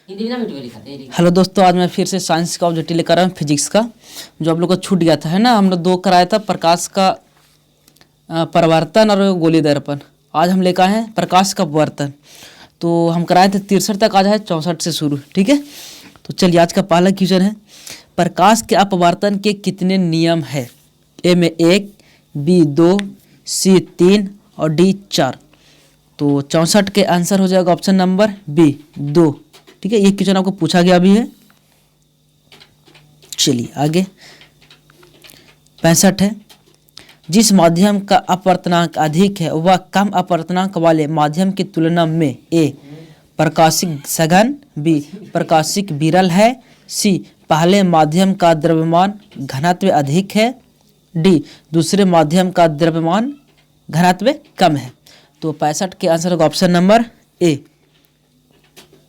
Hello दोस्तों, आज मैं फिर से साइंस का ऑब्जेक्टिव लेकर आया हूँ, फिजिक्स का, जो आप लोग को छूट गया था, है ना। हम लोग 2 कराया था, प्रकाश का परावर्तन और गोलीय दर्पण। आज हम लेकर आए हैं प्रकाश का अपवर्तन। तो हम कराए थे 63 तक, आज है 64 से शुरू। ठीक है, तो चलिए आज का पहला क्वेश्चन है, प्रकाश के अपवर्तन के कितने नियम है? ए में 1, बी 2, सी 3 और डी 4। तो 64 के आंसर हो जाएगा ऑप्शन नंबर बी 2। ठीक है, ये क्वेश्चन आपको पूछा गया भी है। चलिए आगे 65 है, जिस माध्यम का अपवर्तनांक अधिक है वह कम अपवर्तनांक वाले माध्यम की तुलना में ए प्रकाशिक सघन, बी प्रकाशिक विरल है, सी पहले माध्यम का द्रव्यमान घनत्व अधिक है, डी दूसरे माध्यम का द्रव्यमान घनत्व कम है। तो 65 के आंसर होगा ऑप्शन नंबर ए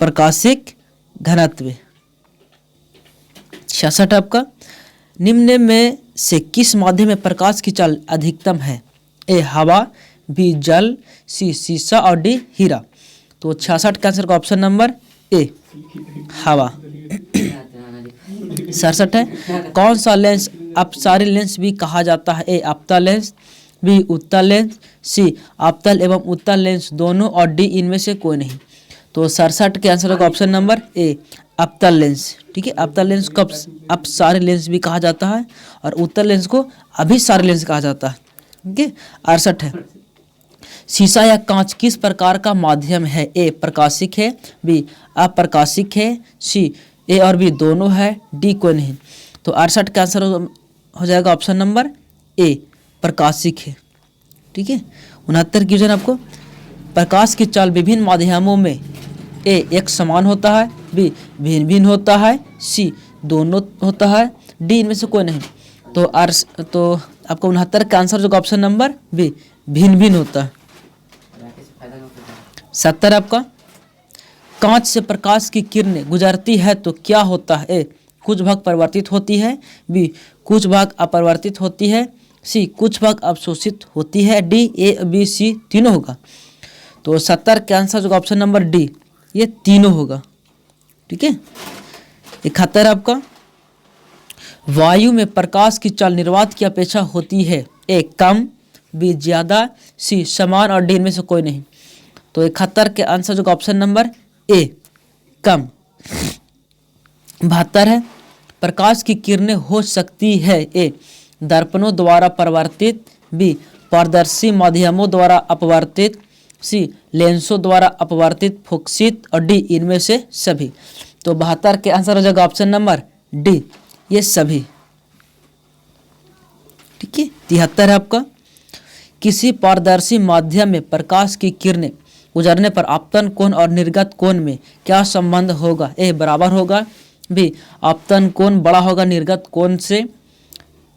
प्रकाशिक घनत्व। 66 आपका, निम्न में से किस माध्यम में प्रकाश की चाल अधिकतम है? ए हवा, बी जल, सी शीशा और डी हीरा। तो 66 का आंसर का ऑप्शन नंबर ए हवा। 67 है, कौन सा लेंस अपसारी लेंस भी कहा जाता है? ए अवतल लेंस, बी उत्तल लेंस, सी अवतल एवं उत्तल लेंस दोनों और डी इनमें से कोई नहीं। तो 67 के आंसर होगा ऑप्शन नंबर ए अवतल लेंस। ठीक है, अवतल लेंस को अपसारी लेंस भी कहा जाता है और उत्तल लेंस को अभिसारी लेंस कहा जाता है। ठीक है, 68 है, शीशा या कांच किस प्रकार का माध्यम है? ए प्रकाशिक है, बी अप्रकाशिक है, सी ए और बी दोनों है, डी कोई नहीं। तो 68 का आंसर हो जाएगा ऑप्शन नंबर ए प्रकाशिक है। ठीक है, 69 क्वेश्चन आपको, प्रकाश की चाल विभिन्न माध्यमों में ए एक समान होता है, बी भिन्न भिन्न होता है, सी दोनों होता है, डी इनमें से कोई नहीं। तो आपका 69 का आंसर जो ऑप्शन नंबर बी भिन्न भिन्न होता है। 70 आपका, कांच से प्रकाश की किरणें गुजरती है तो क्या होता है? ए कुछ भाग परिवर्तित होती है, बी कुछ भाग अपरिवर्तित होती है, सी कुछ भाग अवशोषित होती है, डी ए बी सी तीनों होगा। तो 70 का आंसर जो ऑप्शन नंबर डी ये तीनों होगा। ठीक है, 71 आपका, वायु में प्रकाश की चाल निर्वात की अपेक्षा होती है? ए कम, बी ज्यादा, सी समान और डी में से कोई नहीं। तो 71 के आंसर जो ऑप्शन नंबर ए कम। 72 है, प्रकाश की किरणें हो सकती है? ए दर्पणों द्वारा परावर्तित, बी पारदर्शी माध्यमों द्वारा अपवर्तित, सी लेंसों द्वारा अपवर्तित फोकसित और डी इनमें से सभी। तो 72 के आंसर हो जाएगा ऑप्शन नंबर डी ये सभी। ठीक है, 73 है आपका, किसी पारदर्शी माध्यम में प्रकाश की किरणें गुजरने पर आपतन कोण और निर्गत कोण में क्या संबंध होगा? ए बराबर होगा, बी आपतन कोण बड़ा होगा निर्गत कोण से,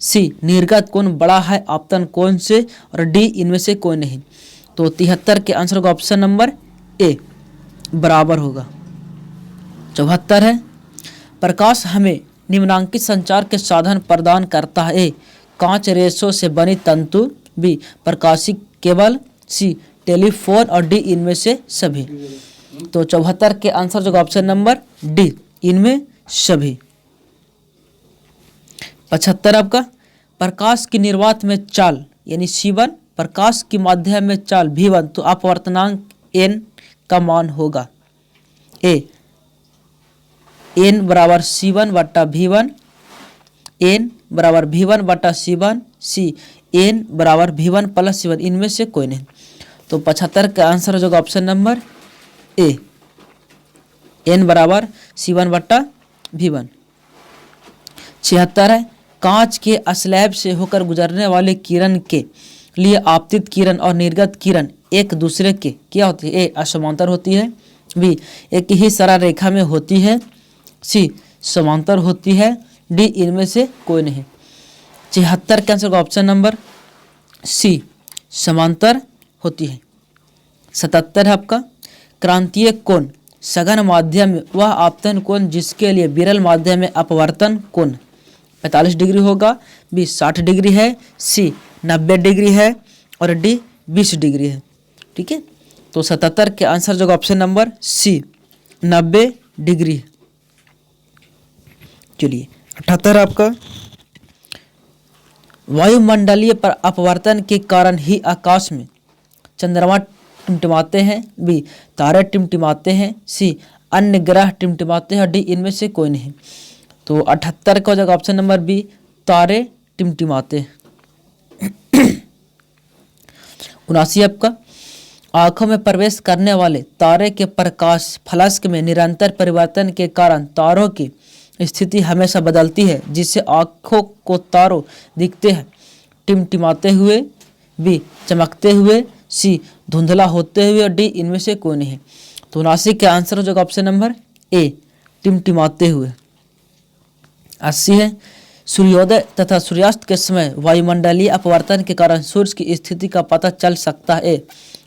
सी निर्गत कोण बड़ा है आपतन कोण से और डी इनमें से कोई नहीं। तो 73 के आंसर का ऑप्शन नंबर ए बराबर होगा। 74 है, प्रकाश हमें निम्नांकित संचार के साधन प्रदान करता है? ए कांच रेशों से बनी तंतु, बी प्रकाशिक केबल, सी टेलीफोन और डी इनमें से सभी। तो 74 के आंसर जो ऑप्शन नंबर डी इनमें सभी। 75 आपका, प्रकाश की निर्वात में चाल यानी C1, प्रकाश के माध्यम में चाल V1, तो अपवर्तनांक n का मान होगा? ए n बराबर C1 बटा V1, n बराबर V1 बटा C1, सी n बराबर V1 प्लस C1, इनमें से कोई नहीं। तो 75 का आंसर हो जाएगा ऑप्शन नंबर ए n बराबर C1 बटा V1। 76 है, कांच के स्लैब से होकर गुजरने वाले किरण के लिए आपतित किरण और निर्गत किरण एक दूसरे के क्या होती है? ए असमांतर होती है, बी एक ही सरल रेखा में होती है, सी समांतर होती है, डी इनमें से कोई नहीं। 76 के आंसर का ऑप्शन नंबर सी समांतर होती है। 77 है आपका, क्रांतीय कोण सघन माध्यम में वह आपतन कोण जिसके लिए विरल माध्यम में अपवर्तन कोण 45 डिग्री होगा, बी 60 डिग्री है, सी 90 डिग्री है और डी 20 डिग्री है। ठीक है, तो 77 के आंसर जो ऑप्शन नंबर सी 90 डिग्री। चलिए 78 आपका, वायुमंडलीय पर अपवर्तन के कारण ही आकाश में चंद्रमा टिमटिमाते हैं, बी तारे टिमटिमाते हैं, सी अन्य ग्रह टिमटिमाते हैं, डी इनमें से कोई नहीं। तो 78 का हो जाएगा ऑप्शन नंबर बी, तारे टिमटिमाते हैं। 79 आपका, आंखों में प्रवेश करने वाले तारे के प्रकाश फलक में निरंतर परिवर्तन के कारण तारों की स्थिति हमेशा बदलती है, जिससे आंखों को तारों दिखते हैं टिमटिमाते हुए, बी चमकते हुए, सी धुंधला होते हुए और डी इनमें से कोई नहीं। तो 79 का आंसर हो जाएगा ऑप्शन नंबर ए, टिमटिमाते हुए। 80 है, सूर्योदय तथा सूर्यास्त के समय वायुमंडलीय अपवर्तन के कारण सूर्य की स्थिति का पता चल सकता है। ए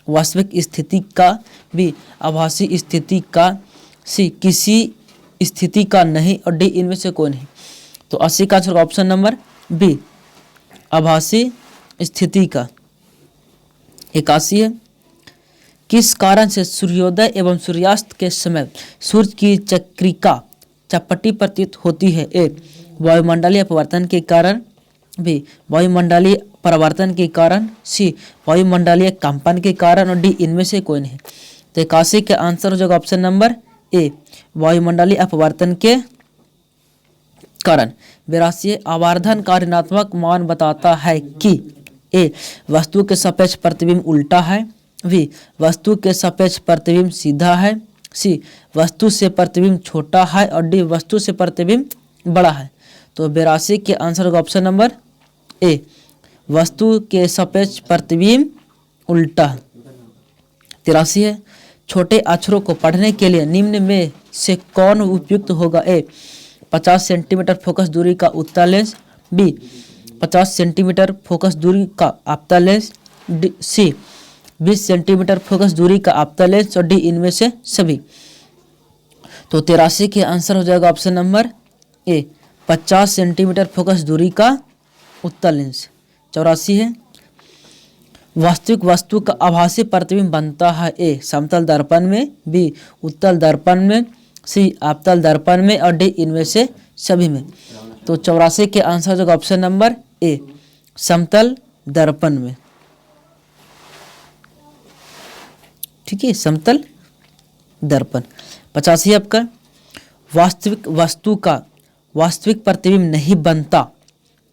वास्तविक स्थिति का, बी आभासी स्थिति का, सी किसी स्थिति का नहीं और डी इनमें से कोई नहीं। तो 80 का आंसर ऑप्शन नंबर बी, आभासी स्थिति का। 81 है, किस कारण से सूर्योदय एवं सूर्यास्त के समय सूर्य की चक्रिका चपटी प्रतीत होती है। ए वायुमंडलीय अपवर्तन के कारण, बी वायुमंडलीय परिवर्तन के कारण, सी वायुमंडलीय कंपन के कारण और डी इनमें से कोई नहीं। तो 81 का आंसर हो जाएगा ऑप्शन नंबर ए, वायुमंडलीय अपवर्तन के कारण। 82 आवर्धन का ऋणात्मक मान बताता है कि ए वस्तु के सापेक्ष प्रतिबिंब उल्टा है, बी वस्तु के सापेक्ष प्रतिबिंब सीधा है, सी वस्तु से प्रतिबिंब छोटा है और डी वस्तु से प्रतिबिंब बड़ा है। तो 82 के आंसर होगा ऑप्शन नंबर ए, वस्तु के सापेक्ष प्रतिबिंब उल्टा। 83 है, छोटे अक्षरों को पढ़ने के लिए निम्न में से कौन उपयुक्त होगा। ए 50 सेंटीमीटर फोकस दूरी का उत्तल लेंस, बी 50 सेंटीमीटर फोकस दूरी का आपतन लेंस, सी 20 सेंटीमीटर फोकस दूरी का आपतन लेंस और डी इनमें से सभी। तो 83 के आंसर हो जाएगा ऑप्शन नंबर ए, 50 सेंटीमीटर फोकस दूरी का उत्तल लेंस। 84 है, वास्तविक वस्तु का आभासी प्रतिबिंब बनता है। ए समतल दर्पण में, बी उत्तल दर्पण में, सी आपतल दर्पण में और डी इनमें से सभी में। तो 84 के आंसर हो जाएगा ऑप्शन नंबर ए, समतल दर्पण में। ठीक है, समतल दर्पण। 85 आपका, वास्तविक वस्तु का वास्तविक प्रतिबिंब नहीं बनता।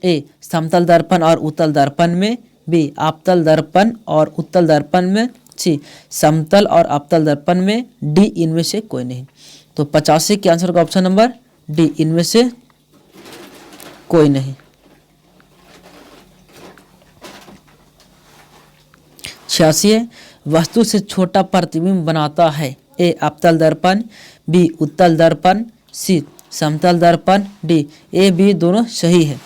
ए समतल दर्पण और उत्तल दर्पण में, बी आपतल दर्पण और उत्तल दर्पण में, सी समतल और आपतल दर्पण में, डी इनमें से कोई नहीं। तो 85 के आंसर का ऑप्शन नंबर डी, इनमें से कोई नहीं। 86 है, वस्तु से छोटा प्रतिबिंब बनाता है। ए आपतल दर्पण, बी उत्तल दर्पण, सी समतल दर्पण, डी ए बी दोनों सही है।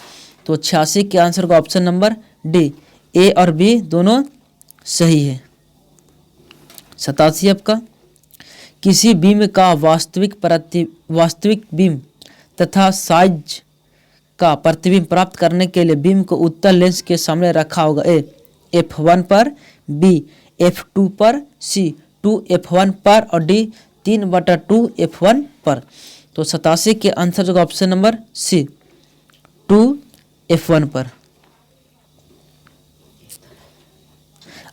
तो 86 के आंसर का ऑप्शन नंबर डी, ए और बी दोनों सही है। 87 आपका, किसी बीम का वास्तविक बीम तथा साइज का प्रतिबिंब प्राप्त करने के लिए बीम को उत्तल लेंस के सामने रखा होगा। ए f1 पर, बी f2 पर, सी 2f1 पर और डी 3/2 f1 पर। तो 87 के आंसर जो ऑप्शन नंबर सी, 2f1 पर।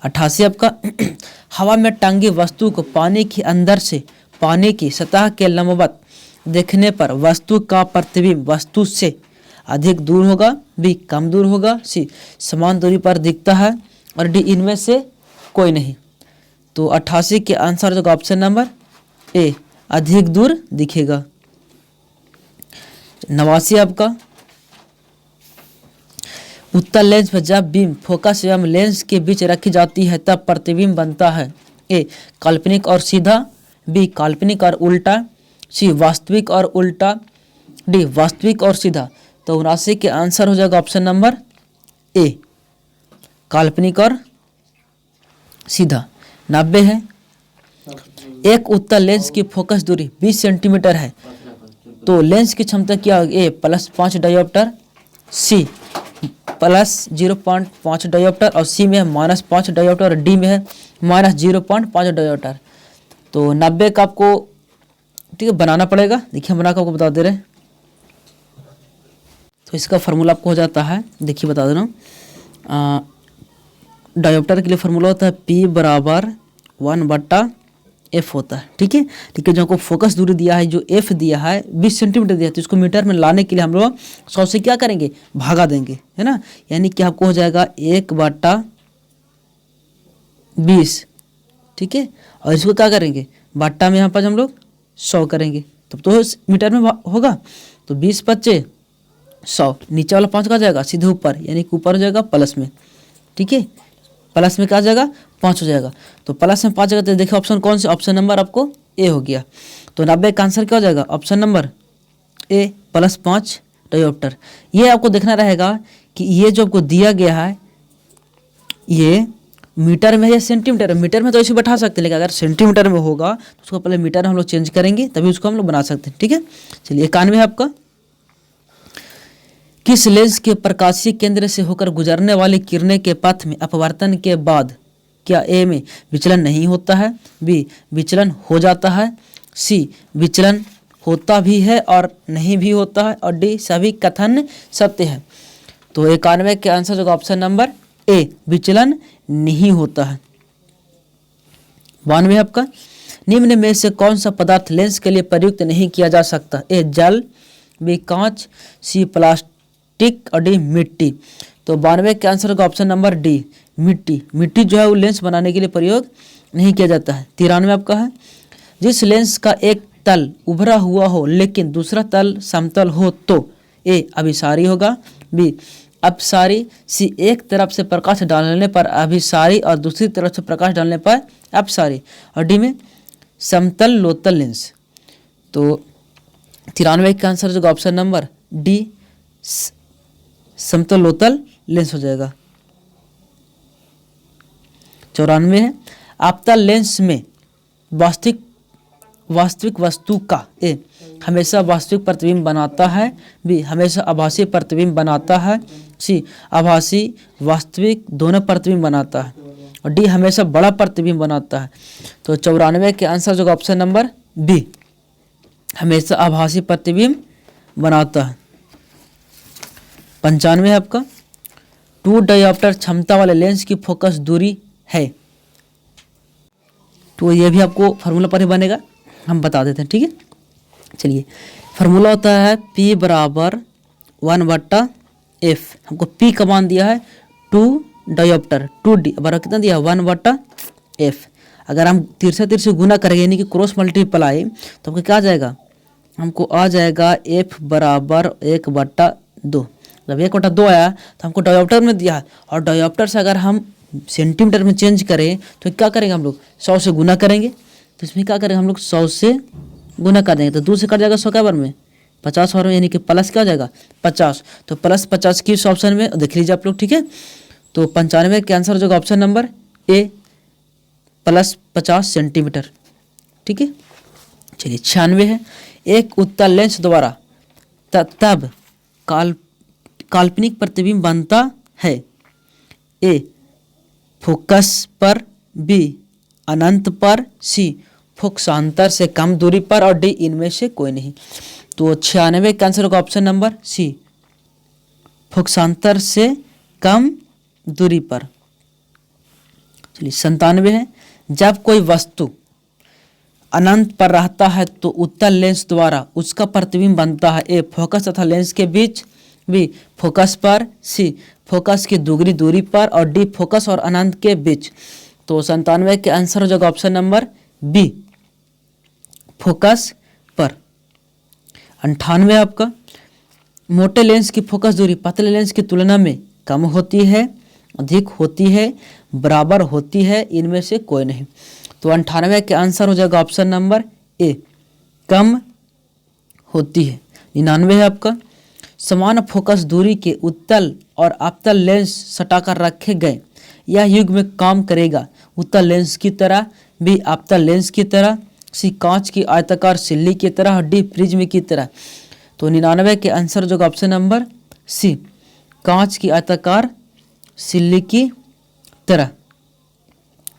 88 आपका, हवा में टंगी वस्तु को पानी के अंदर से पानी की सतह के लंबवत देखने पर वस्तु का प्रतिबिंब वस्तु से अधिक दूर होगा, बी कम दूर होगा, सी समान दूरी पर दिखता है और डी इनमें से कोई नहीं। तो 88 के आंसर जो ऑप्शन नंबर ए, अधिक दूर दिखेगा। 89 आपका, उत्तल लेंस पर जब बीम फोकस एवं लेंस के बीच रखी जाती है तब प्रतिबिंब बनता है। ए काल्पनिक और सीधा, बी काल्पनिक और उल्टा, सी वास्तविक और उल्टा, डी वास्तविक और सीधा। तो 79 के आंसर हो जाएगा ऑप्शन नंबर ए, काल्पनिक और सीधा। 90 है, एक उत्तल लेंस की फोकस दूरी 20 सेंटीमीटर है तो लेंस की क्षमता क्या होगी। ए +5 डायोप्टर, सी +0.5 डायोप्टर और सी में है -5 डायोप्टर और डी में है -0.5 डायोप्टर। तो 90 का आपको ठीक है, बनाना पड़ेगा। देखिए हम बना के आपको बता दे रहे हैं। तो इसका फार्मूला आपको हो जाता है, देखिए बता दे रहा हूँ। डायोप्टर के लिए फार्मूला होता है P बराबर 1/f होता है। ठीक है, ठीक है। जो आपको फोकस दूरी दिया है, जो f दिया है 20 सेंटीमीटर दिया है, तो इसको मीटर में लाने के लिए हम लोग 100 से क्या करेंगे, भागा देंगे, है ना। यानी कि आपको हो जाएगा 1/20। ठीक है, और इसको क्या करेंगे, बट्टा में यहाँ पर हम लोग 100 करेंगे, तब तो मीटर में होगा। तो 20 × 100, नीचे वाला 5 का जाएगा सीधे ऊपर, यानी कि ऊपर हो जाएगा प्लस में। ठीक है, प्लस में क्या जाएगा, 5 हो जाएगा। तो प्लस में 5 जाएगा। तो देखिए ऑप्शन कौन से, ऑप्शन नंबर आपको ए हो गया। तो 90 का आंसर क्या हो जाएगा, ऑप्शन नंबर ए +5 डायोप्टर। ये आपको देखना रहेगा कि ये जो आपको दिया गया है ये मीटर में है या सेंटीमीटर में। मीटर में तो ऐसे बैठा सकते हैं, लेकिन अगर सेंटीमीटर में होगा तो उसको पहले मीटर में हम लोग चेंज करेंगे, तभी उसको हम लोग बना सकते हैं। ठीक है, चलिए 91 है आपका। किस लेंस के प्रकाशीय केंद्र से होकर गुजरने वाली किरणें के पथ में अपवर्तन के बाद क्या ए में विचलन नहीं होता है, बी विचलन हो जाता है, सी विचलन होता भी है और नहीं भी होता है, और डी सभी कथन सत्य है। तो 91 के आंसर जो ऑप्शन नंबर ए विचलन नहीं होता है। 92 आपका। निम्न में से कौन सा पदार्थ लेंस के लिए प्रयुक्त नहीं किया जा सकता, ए जल, बी कांच, सी प्लास्टिक और डी मिट्टी। तो 92 के आंसर का ऑप्शन नंबर डी मिट्टी। मिट्टी जो है वो लेंस बनाने के लिए प्रयोग नहीं किया जाता है। 93 आपका है। जिस लेंस का एक तल उभरा हुआ हो लेकिन दूसरा तल समतल हो तो ए अभिसारी होगा, बी अपसारी, सी एक तरफ से प्रकाश डालने पर अभिसारी और दूसरी तरफ से प्रकाश डालने पर अपसारी, और डी में समतल लोतल लेंस। तो 93 का आंसर जो ऑप्शन नंबर डी समतल लोतल लेंस हो जाएगा। 94 है। आपतल लेंस में वास्तविक वस्तु का ए हमेशा वास्तविक प्रतिबिंब बनाता है, बी हमेशा आभासी प्रतिबिंब बनाता है, सी आभासी वास्तविक दोनों प्रतिबिंब बनाता है, और डी हमेशा बड़ा प्रतिबिंब बनाता है। तो 94 के आंसर जो ऑप्शन नंबर बी हमेशा आभासी प्रतिबिंब बनाता है। 95 आपका। 2 डायोप्टर क्षमता वाले लेंस की फोकस दूरी है। तो ये भी आपको फार्मूला पर ही बनेगा, हम बता देते हैं। ठीक है, चलिए फार्मूला होता है P बराबर 1/f। हमको P का मान दिया है 2 डायोप्टर, 2D बराबर कितना दिया है 1/f। अगर हम तिरछे गुना करेंगे यानी कि क्रॉस मल्टीप्लाई, तो हमको क्या आ जाएगा, हमको आ जाएगा f बराबर 1/2। जब 1/2 आया तो हमको डायोप्टर में दिया है, और डायोप्टर से अगर हम सेंटीमीटर में चेंज करें तो क्या करेंगे हम लोग 100 से गुना करेंगे। तो इसमें क्या करेंगे हम लोग 100 से गुना कर देंगे, तो 2 से कट जाएगा 100 के बार में 50 और में, यानी कि प्लस क्या हो जाएगा 50। तो +50 किस ऑप्शन में देख लीजिए आप लोग। ठीक है, तो 95 के आंसर जो ऑप्शन नंबर ए +50 सेंटीमीटर। ठीक है, चलिए 96 है। एक उत्तल लेंस द्वारा तब काल्पनिक प्रतिबिंब बनता है, ए फोकस पर, बी अनंत पर, सी फोकसांतर से कम दूरी पर, और डी इनमें से कोई नहीं। तो 96 का आंसर होगा ऑप्शन नंबर सी फोकसांतर से कम दूरी पर। चलिए 97 है। जब कोई वस्तु अनंत पर रहता है तो उत्तल लेंस द्वारा उसका प्रतिबिंब बनता है, ए फोकस तथा लेंस के बीच, बी फोकस पर, सी फोकस की दुगनी दूरी पर, और डी फोकस और अनंत के बीच। तो 97 के आंसर हो जाएगा ऑप्शन नंबर बी फोकस पर। 98 आपका। मोटे लेंस की फोकस दूरी पतले लेंस की तुलना में कम होती है, अधिक होती है, बराबर होती है, इनमें से कोई नहीं। तो 98 के आंसर हो जाएगा ऑप्शन नंबर ए कम होती है। 99 है आपका। समान फोकस दूरी के उत्तल और अपतल लेंस सटाकर रखे गए, यह युग में काम करेगा, उत्तल लेंस की तरह, बी अपतल लेंस की तरह, सी कांच की आयताकार सिल्ली की तरह, और डी प्रिज्म की तरह। तो 99 के आंसर जो ऑप्शन नंबर सी कांच की आयताकार सिल्ली की तरह।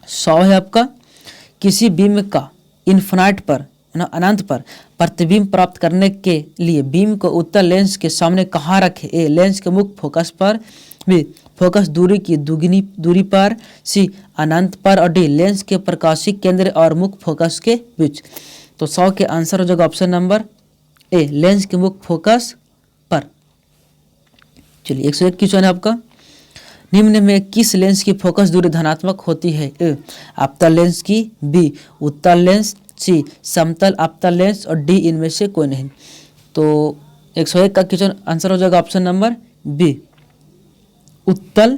100 है आपका। किसी बीम का इन्फिनाइट पर ना अनंत पर प्रतिबिंब प्राप्त करने के लिए बीम को उत्तल लेंस के सामने कहाँ रखें? ए लेंस के मुख्य फोकस पर, बी फोकस दूरी की दुगनी दूरी पर, सी अनंत पर, और डी लेंस के प्रकाशीय केंद्र और मुख्य फोकस के बीच। तो 100 के आंसर हो जाएगा ऑप्शन नंबर ए लेंस के मुख्य फोकस पर। चलिए 101 क्वेश्चन है आपका। निम्न में किस लेंस की फोकस दूरी धनात्मक होती है? ए अवतल लेंस की, बी उत्तल लेंस, सी समतल अवतल लेंस, और डी इनमें से कोई नहीं। तो 101 का क्वेश्चन आंसर हो जाएगा ऑप्शन नंबर बी उत्तल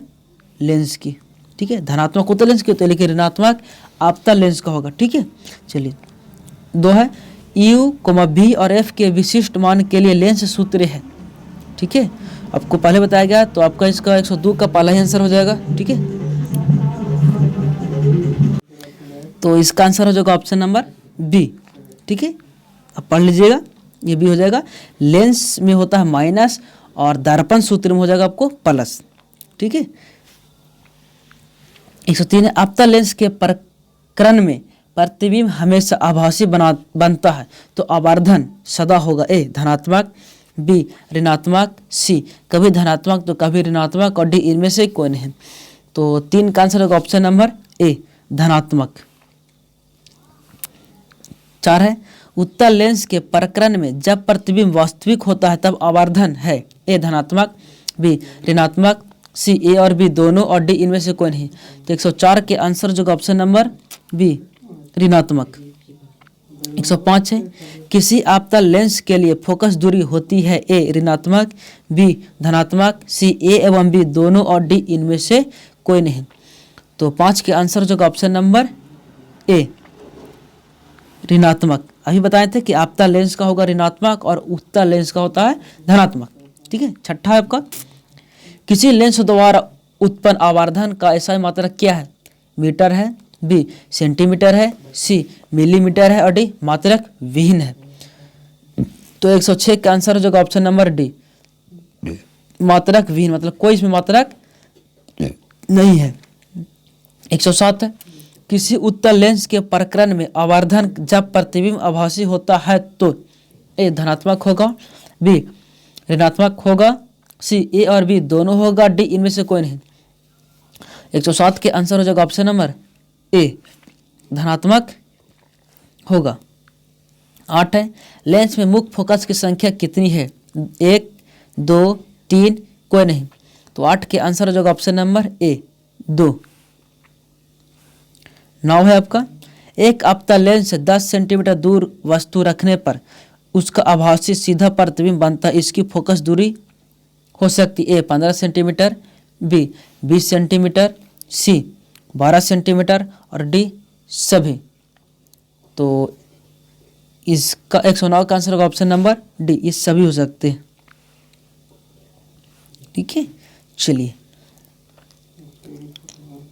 लेंस की। ठीक है, धनात्मक उत्तल लेंस की होती है लेकिन ऋणात्मक अवतल लेंस का होगा। ठीक है, चलिए 2 है U, V और F के विशिष्ट मान के लिए लेंस सूत्र है। ठीक है, आपको पहले बताया गया, तो आपका इसका 102 का पहला ही आंसर हो जाएगा। ठीक है, तो इसका आंसर हो जाएगा ऑप्शन नंबर बी। ठीक है, अब पढ़ लीजिएगा, ये भी हो जाएगा। लेंस में होता है माइनस और दर्पण सूत्र में हो जाएगा आपको प्लस। ठीक है, 103 अवतल लेंस के प्रकरण में प्रतिबिंब हमेशा आभासी बनता है, तो आवर्धन सदा होगा ए धनात्मक, बी ऋणात्मक, सी कभी धनात्मक तो कभी ऋणात्मक, और डी इनमें से कोई नहीं। तो 3 का आंसर होगा ऑप्शन नंबर ए धनात्मक। 4 है उत्तल लेंस के प्रकरण में जब प्रतिबिंब वास्तविक होता है तब आवर्धन है ए धनात्मक, बी ऋणात्मक, सी ए और बी दोनों, और डी इनमें से कोई नहीं। तो 104 के आंसर जो ऑप्शन नंबर बी ऋणात्मक। 105 है किसी अवतल लेंस के लिए फोकस दूरी होती है ए ऋणात्मक, बी धनात्मक, सी ए एवं बी दोनों, और डी इनमें से कोई नहीं। तो 5 के आंसर जो ऑप्शन नंबर ए ऋणात्मक। अभी बताए थे कि अवतल लेंस का होगा ऋणात्मक और उत्तल लेंस का होता है धनात्मक। ठीक है, 6 है आपका किसी लेंस द्वारा उत्पन्न आवर्धन का ऐसा मात्रक क्या है? मीटर है, बी सेंटीमीटर है, सी मिलीमीटर है, और डी मात्रक विहीन है। तो 106 का आंसर हो जाएगा ऑप्शन नंबर डी मात्रक विहीन, मतलब कोई इसमें मात्रक नहीं है। 107 है किसी उत्तल लेंस के प्रकरण में आवर्धन जब प्रतिबिंब आभासी होता है तो ए धनात्मक होगा, बी ऋणात्मक होगा, सी ए और बी दोनों होगा, डी इनमें से कोई नहीं। 107 के आंसर हो जाएगा ऑप्शन नंबर ए धनात्मक होगा। 8 है लेंस में मुख्य फोकस की संख्या कितनी है? 1, 2, 3 कोई नहीं। तो 8 के आंसर हो जाएगा ऑप्शन नंबर ए 2। 9 है आपका एक अवतल लेंस से 10 सेंटीमीटर दूर वस्तु रखने पर उसका आभासी सीधा प्रतिबिंब बनता है, इसकी फोकस दूरी हो सकती है ए 15 सेंटीमीटर, बी 20 सेंटीमीटर, सी 12 सेंटीमीटर, और डी सभी। तो इसका 109 का आंसर होगा ऑप्शन नंबर डी, ये सभी हो सकते हैं। ठीक है, चलिए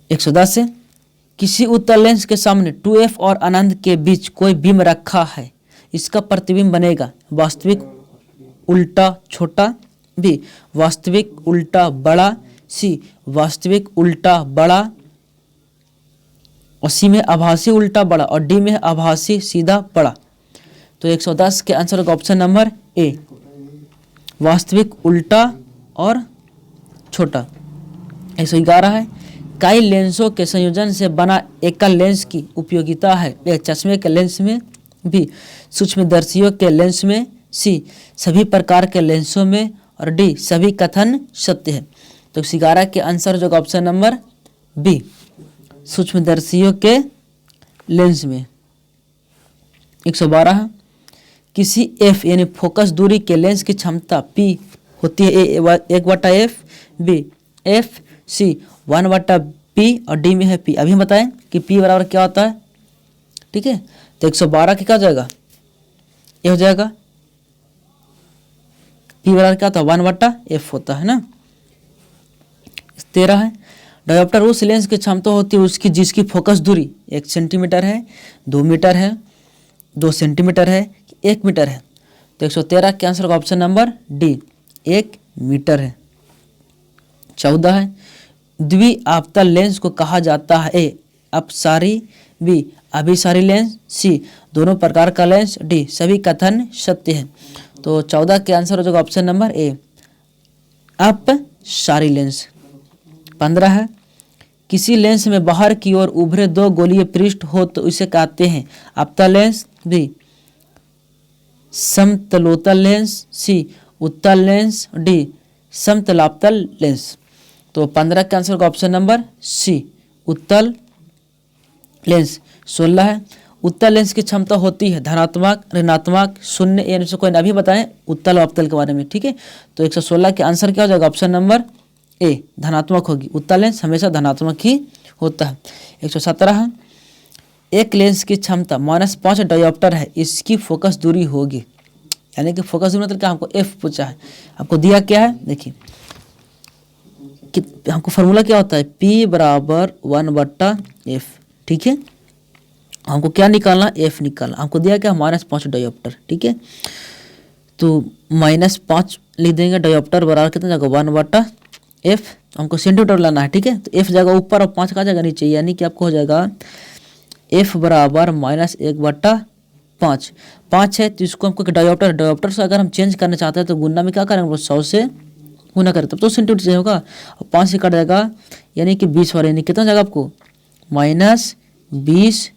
110 है किसी उत्तल लेंस के सामने 2f और अनंत के बीच कोई बीम रखा है, इसका प्रतिबिंब बनेगा वास्तविक उल्टा छोटा, बी वास्तविक उल्टा बड़ा, सी वास्तविक उल्टा बड़ा, और सी में आभासी उल्टा बड़ा, और डी में आभासी सीधा बड़ा। तो 110 के आंसर का ऑप्शन नंबर ए वास्तविक उल्टा और छोटा। 111 है कई लेंसों के संयोजन से बना एकल लेंस की उपयोगिता है ए चश्मे के लेंस में, बी सूक्ष्मदर्शियों के लेंस में, सी सभी प्रकार के लेंसों में, और डी सभी कथन सत्य है। तो 11 के आंसर जो ऑप्शन नंबर बी सूक्ष्मदर्शियों के लेंस में। 112 है किसी एफ यानी फोकस दूरी के लेंस की क्षमता पी होती है ए 1/f, बी एफ, सी 1/p, और डी में है पी। अभी हम बताएं कि पी बराबर क्या होता है। ठीक है, तो 112 की क्या हो जाएगा, ये हो जाएगा पी बराबर क्या होता है 1/f होता है ना। 13 है डायोप्टर उस लेंस की क्षमता होती है उसकी जिसकी फोकस दूरी 1 सेंटीमीटर है, 2 मीटर है, 2 सेंटीमीटर है, 1 मीटर है। तो 113 के आंसर का ऑप्शन नंबर डी 1 मीटर है। 14 है द्विअवतल लेंस को कहा जाता है ए अपसारी, बी अभिसारी लेंस, सी दोनों प्रकार का लेंस, डी सभी कथन सत्य है। तो 14 के आंसर हो जाएगा ऑप्शन नंबर ए अपसारी लेंस। 15 है, किसी लेंस में बाहर की ओर उभरे दो गोलीय पृष्ठ हो तो इसे कहते हैं अवतल लेंस, बी समतलोत्तल लेंस, सी उत्तल लेंस, डी समतलापतल लेंस। तो 15 का आंसर होगा ऑप्शन नंबर सी उत्तल लेंस। 16 है, उत्तल लेंस की क्षमता होती है धनात्मक, ऋणात्मक, शून्य, या से कोई अभी बताएं उत्तल और अवतल के बारे में, ठीक है। तो 116 के आंसर क्या हो जाएगा ऑप्शन नंबर ए धनात्मक होगी। उत्तल लेंस हमेशा धनात्मक ही होता है। 117 है, एक लेंस की क्षमता -5 डायोप्टर है, इसकी फोकस दूरी होगी, यानी कि फोकस दूरी मतलब क्या, हमको एफ पूछा है, आपको दिया क्या है देखिए कि हमको फार्मूला क्या होता है P बराबर 1/f, ठीक है। हमको क्या निकालना, एफ निकालना, हमको दिया क्या -5 डायोप्टर, ठीक है। तो -5 लिख देंगे, डायोप्टर बराबर कितना जाएगा 1/f, हमको सेंटीमीटर लाना है, ठीक है। तो एफ जाएगा ऊपर और 5 का जाएगा नीचे, यानी कि आपको हो जाएगा एफ बराबर -1/5। 5 है तो इसको हमको डायोप्टर से अगर हम चेंज करना चाहते हैं तो गुना में क्या करेंगे 100 से गुना करें तब तो सेंटीमीटर चाहिए होगा, और 5 से कट जाएगा यानी कि 20 वाला, यानी कितना जाएगा आपको -20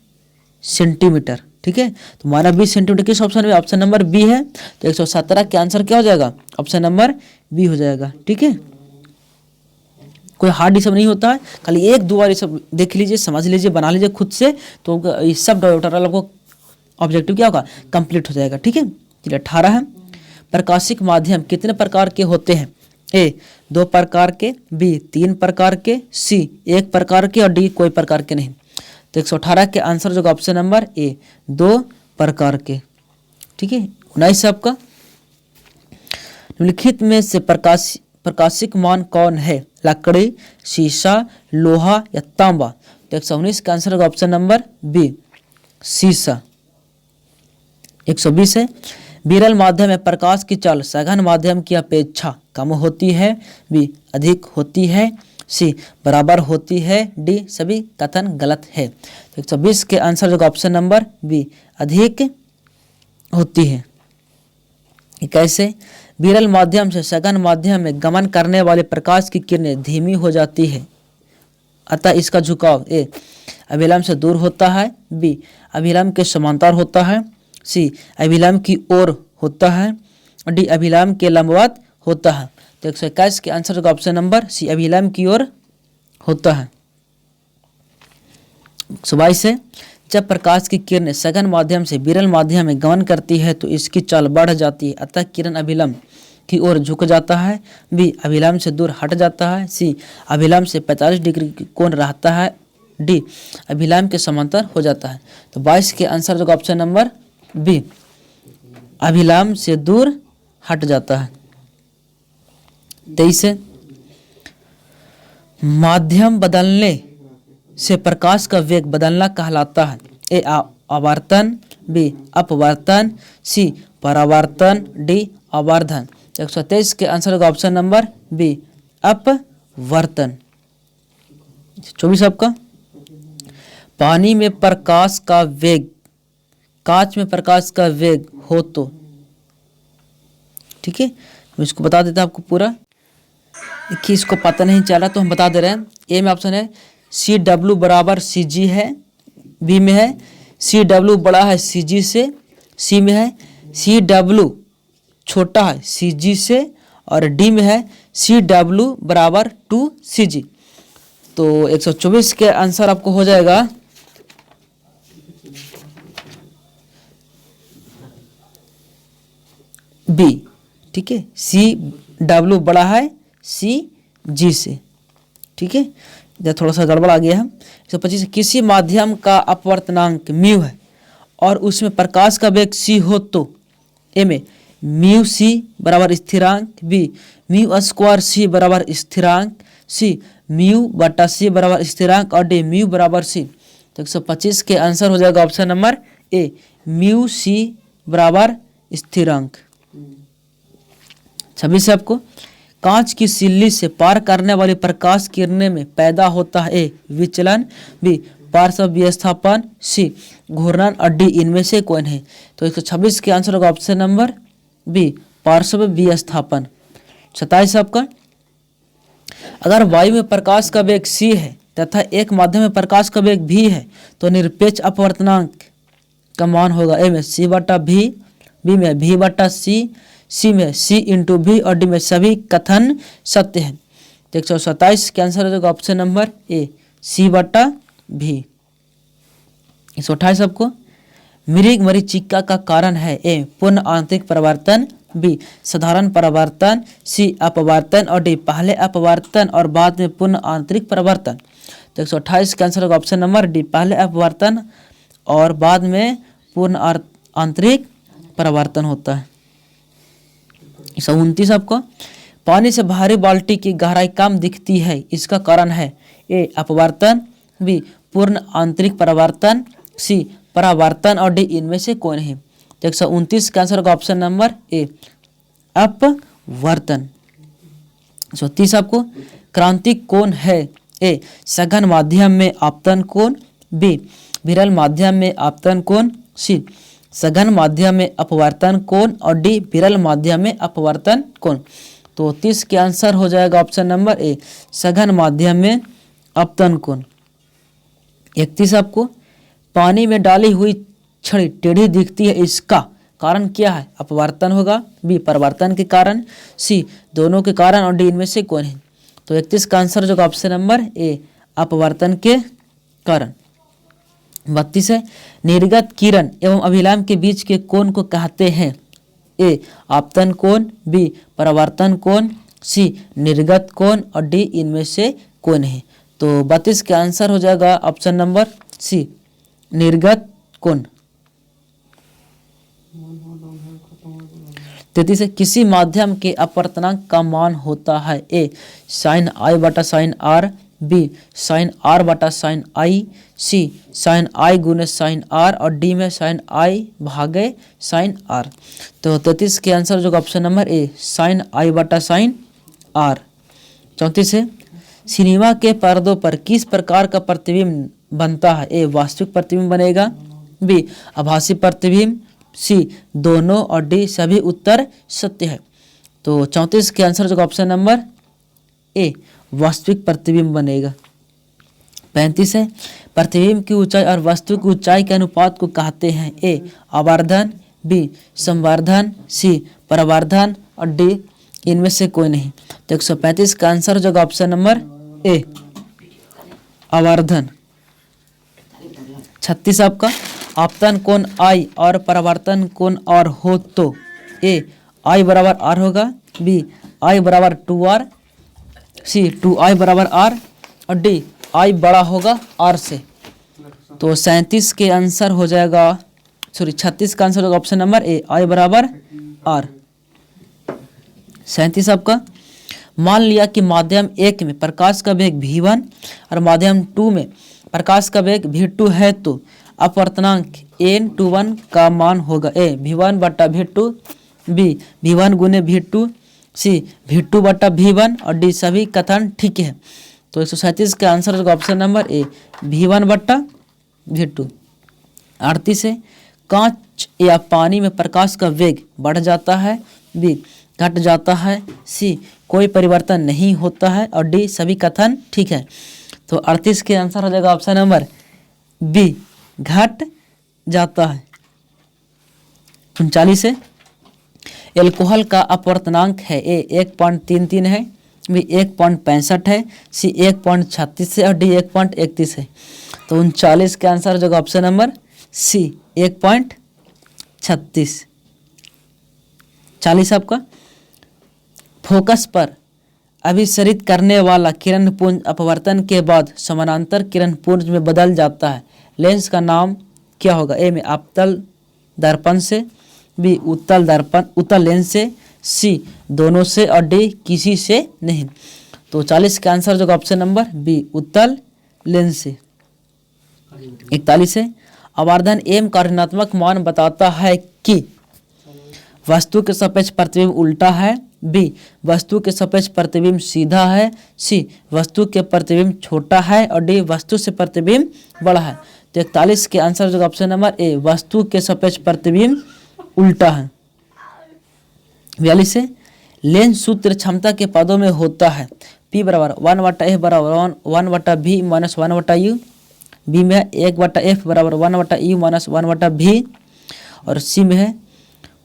सेंटीमीटर, ठीक है। तो -20 सेंटीमीटर किस ऑप्शन में, ऑप्शन नंबर बी है। तो 117 के आंसर क्या हो जाएगा ऑप्शन नंबर बी हो जाएगा, ठीक है। कोई हार्ड सब नहीं होता है, खाली एक दो बार ये सब देख लीजिए, समझ लीजिए, बना लीजिए खुद से, तो ये सब डायोप्टर आपको ऑब्जेक्टिव क्या होगा कंप्लीट हो जाएगा, ठीक है। चलिए 18 है, प्रकाशिक माध्यम कितने प्रकार के होते हैं, ए 2 प्रकार के, बी 3 प्रकार के, सी 1 प्रकार के, और डी कोई प्रकार के नहीं। तो 118 के आंसर जो ऑप्शन नंबर ए 2 प्रकार के, ठीक है। 19 आपका, निम्नलिखित में से प्रकाशिक मान कौन है, लकड़ी, शीशा, लोहा या तांबा। तो 119 का आंसर होगा ऑप्शन नंबर बी शीशा। 120 है, विरल माध्यम में प्रकाश की चाल सघन माध्यम की अपेक्षा कम होती है, बी अधिक होती है, सी बराबर होती है, डी सभी कथन गलत है। तो 120 के आंसर जो ऑप्शन नंबर बी अधिक होती है। कैसे, विरल माध्यम से सघन माध्यम में गमन करने वाले प्रकाश की किरणें धीमी हो जाती है, अतः इसका झुकाव ए अभिलंब से दूर होता है, बी अभिलंब के समांतर होता है, सी अभिलंब की ओर होता है, डी अभिलंब के लंबवत होता है। तो 121 के आंसर का ऑप्शन नंबर सी अभिलंब की ओर होता है। 122 है, जब प्रकाश की किरणें सघन माध्यम से विरल माध्यम में गमन करती है तो इसकी चाल बढ़ जाती है, अतः किरण अभिलंब की ओर झुक जाता है, बी अभिलंब से दूर हट जाता है, सी अभिलंब से 45 डिग्री की कोण रहता है, डी अभिलंब के समांतर हो जाता है। तो 22 के आंसर जो ऑप्शन नंबर बी अभिलंब से दूर हट जाता है। 23 है, माध्यम बदलने से प्रकाश का वेग बदलना कहलाता है, ए आवर्तन, बी अपवर्तन, सी परावर्तन, डी आवर्धन। 123 के आंसर का ऑप्शन नंबर बी अपवर्तन। 24 आपका, पानी में प्रकाश का वेग कांच में प्रकाश का वेग हो तो, ठीक है। हम इसको बता देते हैं आपको पूरा, देखिए इसको पता नहीं चला तो हम बता दे रहे हैं। ए में ऑप्शन है सी डब्ल्यू बराबर सी जी है, बी में है सी डब्ल्यू बड़ा है सी जी से, सी में है सी डब्ल्यू छोटा है सी जी से, और डी में है सी डब्ल्यू बराबर 2 सी जी। तो 124 के आंसर आपको हो जाएगा बी, ठीक है। सी डब्ल्यू बड़ा है सी जी से, ठीक है। इधर थोड़ा सा गड़बड़ आ गया है। 125 किसी माध्यम का अपवर्तनांक म्यू है और उसमें प्रकाश का वेग सी हो तो, ए में म्यू सी बराबर स्थिरांक, बी म्यू स्क्वायर सी बराबर स्थिरांक, सी म्यू बटा सी बराबर स्थिरांक, और डी म्यू बराबर सी। तो 125 के आंसर हो जाएगा option number A mu C बराबर स्थिरांक। 26 आपको, कांच की सिल्ली से पार करने वाली प्रकाश किरणें में पैदा होता है ए विचलन, बी पार्श्व विस्थापन, सी घूर्णन और डी इनमें से कोई नहीं। तो 126 के आंसर होगा ऑप्शन नंबर बी पार्श्व विस्थापन। 27 आपका, अगर वायु में प्रकाश का वेग c है तथा एक माध्यम में प्रकाश का वेग v है तो निरपेक्ष अपवर्तनांक का मान होगा ए में c बटा v, b में v बटा c, c में c इंटू v और d में सभी कथन सत्य हैं। तो 127 के आंसर हो जाएगा ऑप्शन नंबर ए c बटा v। 128 आपको, मृग मरीचिका का कारण है ए पूर्ण आंतरिक परिवर्तन, बी साधारण परिवर्तन, सी अपवर्तन और डी पहले अपवर्तन और बाद में पूर्ण आंतरिक परिवर्तन। तो 128 का आंसर होगा ऑप्शन नंबर डी पहले अपवर्तन और बाद में पूर्ण आंतरिक परिवर्तन होता है। 129 आपको, पानी से भारी बाल्टी की गहराई कम दिखती है, इसका कारण है ए अपवर्तन, बी पूर्ण आंतरिक परिवर्तन, सी परावर्तन और डी इनमें से कोई नहीं। तो 129 का आंसर होगा ऑप्शन नंबर ए अपवर्तन। 130 आपको, क्रांतिक कोण है ए सघन माध्यम में आपतन कोण, बी विरल माध्यम में आपतन कोण, सी सघन माध्यम में अपवर्तन कोण और डी विरल माध्यम में अपवर्तन कोण। तो 30 के आंसर हो जाएगा ऑप्शन नंबर ए सघन माध्यम में अपतन कोण। 31 आपको, पानी में डाली हुई छड़ी टेढ़ी दिखती है, इसका कारण क्या है? अपवर्तन होगा, बी परिवर्तन के कारण, सी दोनों के कारण और डी इनमें से कोई नहीं। तो 31 का आंसर जो ऑप्शन नंबर ए अपवर्तन के कारण। 32 है, निर्गत किरण एवं अभिलंब के बीच के कोण को कहते हैं ए आपतन कोण, बी परावर्तन कोण, सी निर्गत कोण और डी इनमें से कोई नहीं। तो 32 का आंसर हो जाएगा ऑप्शन नंबर सी निर्गत कोण। 33 है, किसी माध्यम के अपवर्तनांक का मान होता है ए साइन आई बटा sine r, B sine r बटा sine i, C sine i गुने साइन आर और डी में साइन आई भागे साइन आर। तो 33 के आंसर जो option number A sine i बटा साइन आर। 34 है, सिनेमा के पर्दों पर किस प्रकार का प्रतिबिंब बनता है? ए वास्तविक प्रतिबिंब बनेगा, बी आभासी प्रतिबिंब, सी दोनों और डी सभी उत्तर सत्य है। तो 34 के आंसर जो ऑप्शन नंबर ए वास्तविक प्रतिबिंब बनेगा। 35 है, प्रतिबिंब की ऊंचाई और वस्तु की ऊंचाई के अनुपात को कहते हैं ए आवर्धन, बी संवर्धन, सी परावर्धन और डी इनमें से कोई नहीं। तो 135 का आंसर जो ऑप्शन नंबर ए आवर्धन। 36 आपका, आपतन कोण आई और परावर्तन कोण आर हो तो ए आई बराबर आर होगा, बी आई बराबर 2r, सी 2i बराबर आर और डी आई बड़ा होगा आर से। तो 37 के आंसर हो जाएगा 36 का आंसर होगा ऑप्शन नंबर ए आई बराबर आर। 37 आपका, मान लिया कि माध्यम 1 में प्रकाश का वेग v1 और माध्यम 2 में प्रकाश का वेग v2 है तो अपवर्तनांक n21 का मान होगा ए v1 बटा v2, बी v1 गुने v2, सी v2 बटा v1 और डी सभी कथन ठीक है। तो 137 का आंसर होगा ऑप्शन नंबर ए v1 बटा v2। 38 है, कांच या पानी में प्रकाश का वेग बढ़ जाता है, बी घट जाता है, सी कोई परिवर्तन नहीं होता है और डी सभी कथन ठीक है। तो 38 के आंसर हो जाएगा ऑप्शन नंबर बी घट जाता है। 39 है, एल्कोहल का अपवर्तनांक है ए 1.33 है, बी 1.65 है, सी 1.36 है और डी 1.31 है। तो 39 के आंसर जो ऑप्शन नंबर सी 1.36। 40 आपका, फोकस पर अभिसरित करने वाला किरण पुंज अपवर्तन के बाद समानांतर किरण पुंज में बदल जाता है, लेंस का नाम क्या होगा? ए में अवतल दर्पण से, बी उत्तल दर्पण उत्तल लेंस से, सी दोनों से और डी किसी से नहीं। तो 40 का आंसर जो ऑप्शन नंबर बी उत्तल लेंस से। 41 है, आवर्धन एम का ऋणात्मक मान बताता है कि वस्तु के सापेक्ष प्रतिबिंब उल्टा है, बी वस्तु के सापेक्ष प्रतिबिंब सीधा है, सी वस्तु के प्रतिबिंब छोटा है और डी वस्तु से प्रतिबिंब बड़ा है। तो 41 के आंसर जो ऑप्शन नंबर ए वस्तु के सापेक्ष प्रतिबिंब उल्टा है। 42 है लेंस सूत्र क्षमता के पदों में होता है। P बराबर 1/f बराबर 1/v माइनस 1/u, बी में है 1/f बराबर 1/u माइनस 1/v और सी में है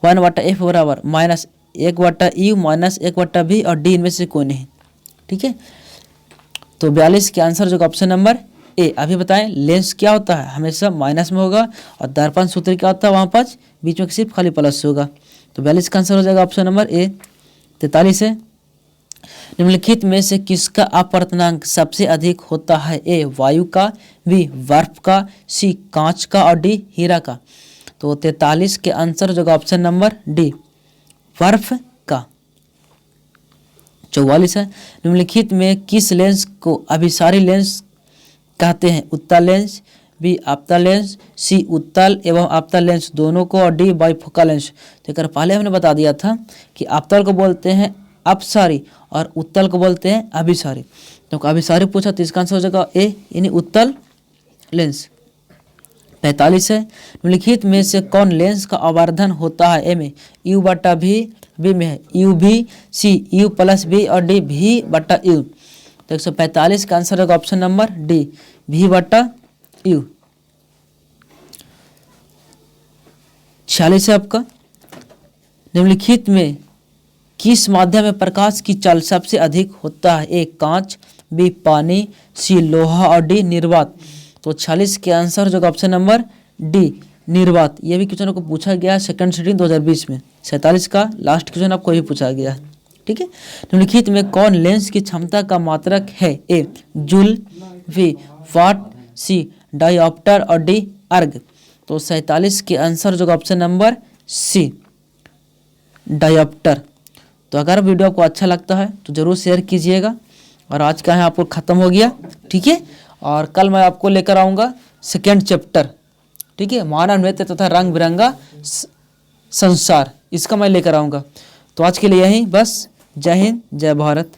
1/f बराबर माइनस 1/u माइनस 1/v और डी इनमें से कोई नहीं। ठीक है, तो 42 के आंसर जो ऑप्शन नंबर ए। अभी बताएं लेंस क्या होता है, हमेशा माइनस में होगा और दर्पण सूत्र क्या होता है, वहाँ पर बीच में सिर्फ खाली प्लस होगा। तो 42 का आंसर हो जाएगा ऑप्शन नंबर ए। 43 है निम्नलिखित में से किसका अपवर्तनांक सबसे अधिक होता है, ए वायु का, बी बर्फ का, सी कांच का और डी हीरा का। तो 43 के आंसर जो ऑप्शन नंबर डी बर्फ का। 44 है निम्नलिखित में किस लेंस को अभिसारी लेंस कहते हैं, उत्तल लेंस, बी आपतन लेंस, सी उत्तल एवं आपतन लेंस दोनों को और डी बाइफोकल लेंस। तो एक पहले हमने बता दिया था कि आपतल को बोलते हैं अपसारी और उत्तल को बोलते हैं अभिसारी। तो अभिसारी पूछा तो इसका आंसर हो जाएगा ए यानी उत्तल लेंस। 45 है निम्नलिखित में से कौन लेंस का आवर्धन होता है, ए में u/v, बी में है uv, सी u+v और डी v/u। तो 145 का आंसर होगा ऑप्शन नंबर डी v/u। 46 है आपका निम्नलिखित में किस माध्यम में प्रकाश की चाल सबसे अधिक होता है, ए कांच, बी पानी, सी लोहा और डी निर्वात। तो 46 के आंसर जो ऑप्शन नंबर डी निर्वात। ये भी क्वेश्चन को पूछा गया है सेकंड सिटिंग 2020 में। 47 का लास्ट क्वेश्चन आपको ये पूछा गया है। ठीक है, निम्नलिखित में कौन लेंस की क्षमता का मात्रक है, ए जूल, बी वाट, सी डायोप्टर और डी अर्ग। तो 47 के आंसर जो ऑप्शन नंबर सी डायोप्टर। तो अगर वीडियो आपको अच्छा लगता है तो ज़रूर शेयर कीजिएगा। और आज का है आपको ख़त्म हो गया। ठीक है, और कल मैं आपको लेकर आऊँगा सेकेंड चैप्टर। ठीक है, मानव नृत्य तथा रंग बिरंगा संसार, इसका मैं लेकर आऊँगा। तो आज के लिए यही बस। जय हिंद, जय भारत।